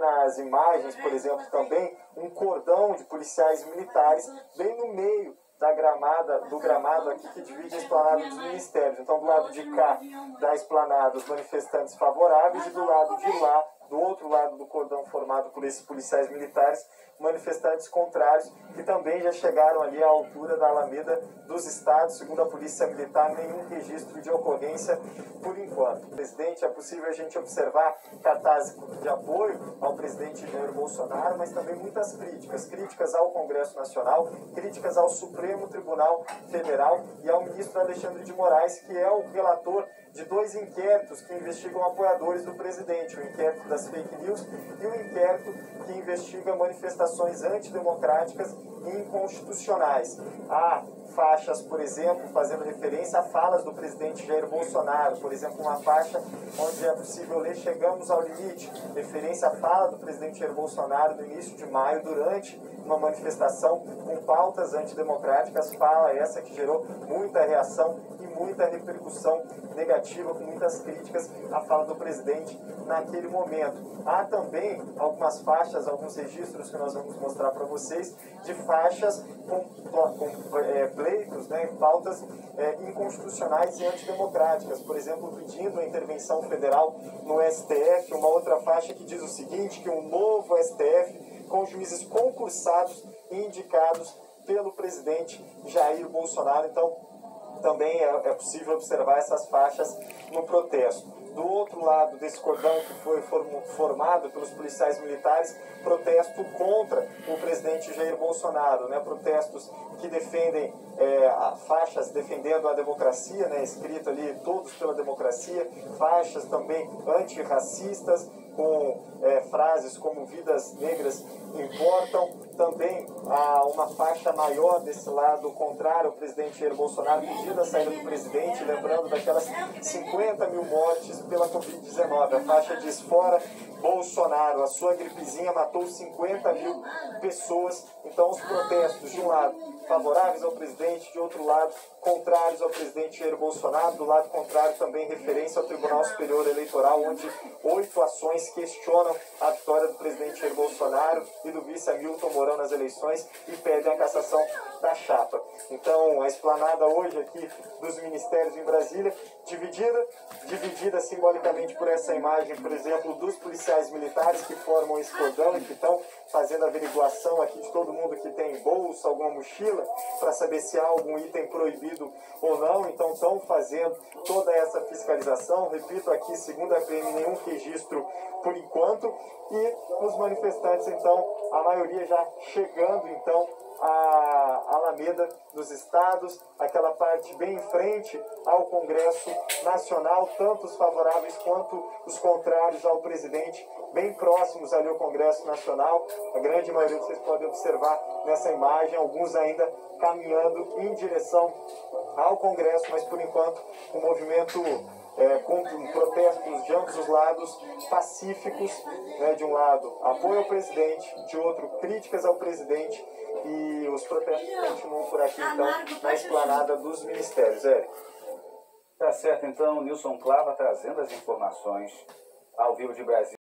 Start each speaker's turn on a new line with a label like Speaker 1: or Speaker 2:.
Speaker 1: nas imagens, por exemplo, também um cordão de policiais militares bem no meio do gramado aqui que divide a esplanada dos ministérios. Então, do lado de cá da esplanada, os manifestantes favoráveis, e do lado de lá, do outro lado do cordão formado por esses policiais militares, manifestantes contrários, que também já chegaram ali à altura da Alameda dos Estados. Segundo a Polícia Militar, nenhum registro de ocorrência por enquanto. Presidente, é possível a gente observar cartazes de apoio ao presidente Jair Bolsonaro, mas também muitas críticas ao Congresso Nacional, críticas ao Supremo Tribunal Federal e ao ministro Alexandre de Moraes, que é o relator de 2 inquéritos que investigam apoiadores do presidente, o inquérito das fake news e o inquérito que investiga manifestações antidemocráticas e inconstitucionais. Há faixas, por exemplo, fazendo referência a falas do presidente Jair Bolsonaro, por exemplo, uma faixa onde é possível ler "Chegamos ao limite", referência à fala do presidente Jair Bolsonaro no início de maio, durante uma manifestação com pautas antidemocráticas, fala essa que gerou muita reação e muita repercussão negativa, com muitas críticas à fala do presidente naquele momento. Há também algumas faixas, alguns registros que nós vamos mostrar para vocês, de faixas com pleitos, pautas inconstitucionais e antidemocráticas, por exemplo, pedindo a intervenção federal no STF, uma outra faixa que diz o seguinte, que um novo STF com juízes concursados e indicados pelo presidente Jair Bolsonaro. Então, também é possível observar essas faixas no protesto. Do outro lado desse cordão que foi formado pelos policiais militares, protesto contra o presidente Jair Bolsonaro, protestos que defendem faixas defendendo a democracia, escrito ali "Todos pela Democracia", faixas também antirracistas, com frases como "Vidas negras importam". Também há uma faixa maior desse lado contrário ao presidente Jair Bolsonaro, pedindo a saída do presidente, lembrando daquelas 50 mil mortes pela Covid-19. A faixa diz "Fora Bolsonaro, a sua gripezinha matou 50 mil pessoas". Então, os protestos, de um lado, favoráveis ao presidente, de outro lado, contrários ao presidente Jair Bolsonaro. Do lado contrário, também referência ao Tribunal Superior Eleitoral, onde 8 ações questionam a vitória do presidente Jair Bolsonaro e do vice Hamilton Mourão nas eleições e pedem a cassação da chapa. Então, a esplanada hoje aqui dos ministérios em Brasília, dividida simbolicamente por essa imagem, por exemplo, dos policiais militares que formam esse cordão e que estão fazendo a averiguação aqui de todo mundo que tem bolsa, alguma mochila, para saber se há algum item proibido ou não. Então, estão fazendo toda essa fiscalização. Repito aqui, segundo a PM, nenhum registro por enquanto. E os manifestantes, então, a maioria já chegando, então, a Alameda dos Estados, aquela parte bem em frente ao Congresso Nacional, tanto os favoráveis quanto os contrários ao presidente, bem próximos ali ao Congresso Nacional. A grande maioria vocês podem observar nessa imagem, alguns ainda caminhando em direção ao Congresso, mas por enquanto o movimento com protestos de ambos os lados, pacíficos, de um lado apoio ao presidente, de outro críticas ao presidente, e os protestos continuam por aqui, então, na esplanada dos ministérios.
Speaker 2: Tá certo, então, Nilson Clava trazendo as informações ao vivo de Brasília.